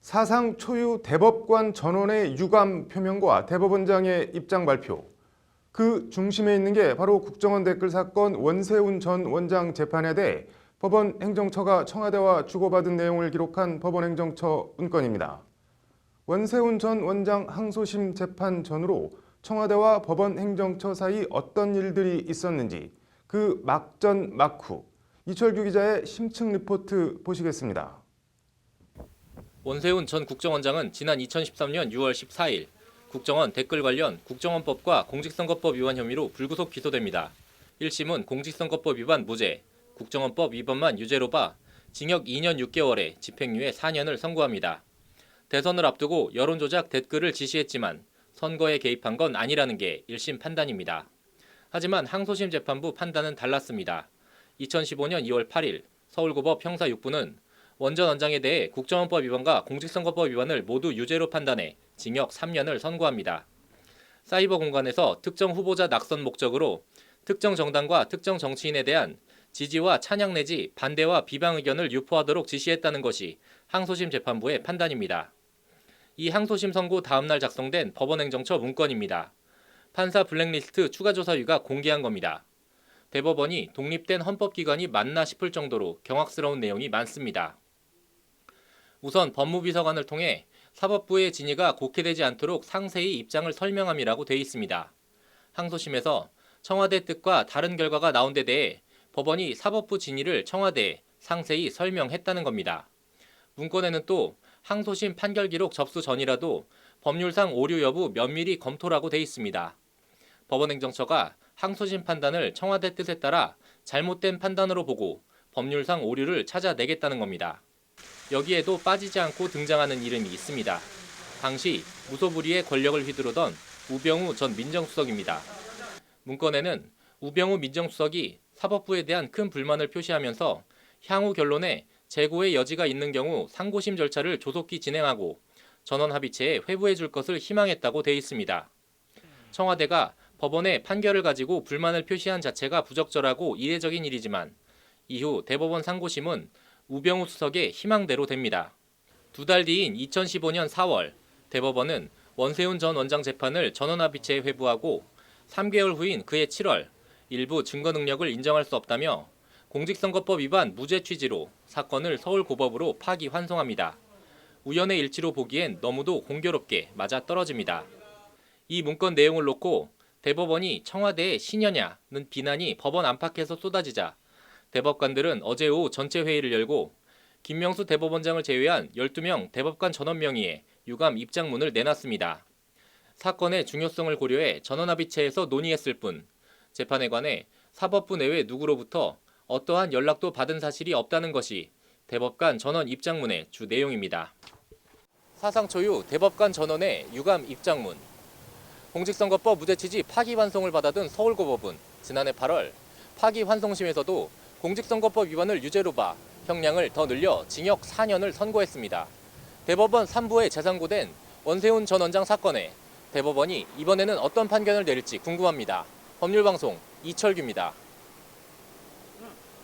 사상 초유 대법관 전원의 유감 표명과 대법원장의 입장 발표. 그 중심에 있는 게 바로 국정원 댓글 사건 원세훈 전 원장 재판에 대해 법원 행정처가 청와대와 주고받은 내용을 기록한 법원 행정처 문건입니다. 원세훈 전 원장 항소심 재판 전후로 청와대와 법원 행정처 사이 어떤 일들이 있었는지 그 막전 막후 이철규 기자의 심층 리포트 보시겠습니다. 원세훈 전 국정원장은 지난 2013년 6월 14일 국정원 댓글 관련 국정원법과 공직선거법 위반 혐의로 불구속 기소됩니다. 1심은 공직선거법 위반 무죄, 국정원법 위반만 유죄로 봐 징역 2년 6개월에 집행유예 4년을 선고합니다. 대선을 앞두고 여론조작 댓글을 지시했지만 선거에 개입한 건 아니라는 게 1심 판단입니다. 하지만 항소심 재판부 판단은 달랐습니다. 2015년 2월 8일 서울고법 형사 6부는 원 전 원장에 대해 국정원법 위반과 공직선거법 위반을 모두 유죄로 판단해 징역 3년을 선고합니다. 사이버 공간에서 특정 후보자 낙선 목적으로 특정 정당과 특정 정치인에 대한 지지와 찬양 내지 반대와 비방 의견을 유포하도록 지시했다는 것이 항소심 재판부의 판단입니다. 이 항소심 선고 다음날 작성된 법원행정처 문건입니다. 판사 블랙리스트 추가조사위가 공개한 겁니다. 대법원이 독립된 헌법기관이 맞나 싶을 정도로 경악스러운 내용이 많습니다. 우선 법무비서관을 통해 사법부의 진위가 곡해되지 않도록 상세히 입장을 설명함이라고 돼 있습니다. 항소심에서 청와대 뜻과 다른 결과가 나온 데 대해 법원이 사법부 진위를 청와대에 상세히 설명했다는 겁니다. 문건에는 또 항소심 판결 기록 접수 전이라도 법률상 오류 여부 면밀히 검토라고 돼 있습니다. 법원행정처가 항소심 판단을 청와대 뜻에 따라 잘못된 판단으로 보고 법률상 오류를 찾아내겠다는 겁니다. 여기에도 빠지지 않고 등장하는 이름이 있습니다. 당시 무소불위의 권력을 휘두르던 우병우 전 민정수석입니다. 문건에는 우병우 민정수석이 사법부에 대한 큰 불만을 표시하면서 향후 결론에 재고의 여지가 있는 경우 상고심 절차를 조속히 진행하고 전원 합의체에 회부해 줄 것을 희망했다고 돼 있습니다. 청와대가 법원의 판결을 가지고 불만을 표시한 자체가 부적절하고 이례적인 일이지만 이후 대법원 상고심은 우병우 수석의 희망대로 됩니다. 2달 뒤인 2015년 4월 대법원은 원세훈 전 원장 재판을 전원합의체에 회부하고 3개월 후인 그해 7월 일부 증거 능력을 인정할 수 없다며 공직선거법 위반 무죄 취지로 사건을 서울고법으로 파기 환송합니다. 우연의 일치로 보기엔 너무도 공교롭게 맞아떨어집니다. 이 문건 내용을 놓고 대법원이 청와대의 신여냐는 비난이 법원 안팎에서 쏟아지자 대법관들은 어제 오후 전체 회의를 열고 김명수 대법원장을 제외한 12명 대법관 전원 명의의 유감 입장문을 내놨습니다. 사건의 중요성을 고려해 전원합의체에서 논의했을 뿐 재판에 관해 사법부 내외 누구로부터 어떠한 연락도 받은 사실이 없다는 것이 대법관 전원 입장문의 주 내용입니다. 사상 초유 대법관 전원의 유감 입장문. 공직선거법 무죄 취지 파기환송을 받아든 서울고법은 지난해 8월 파기환송심에서도 공직선거법 위반을 유죄로 봐 형량을 더 늘려 징역 4년을 선고했습니다. 대법원 3부에 재상고된 원세훈 전 원장 사건에 대법원이 이번에는 어떤 판결을 내릴지 궁금합니다. 법률방송 이철규입니다.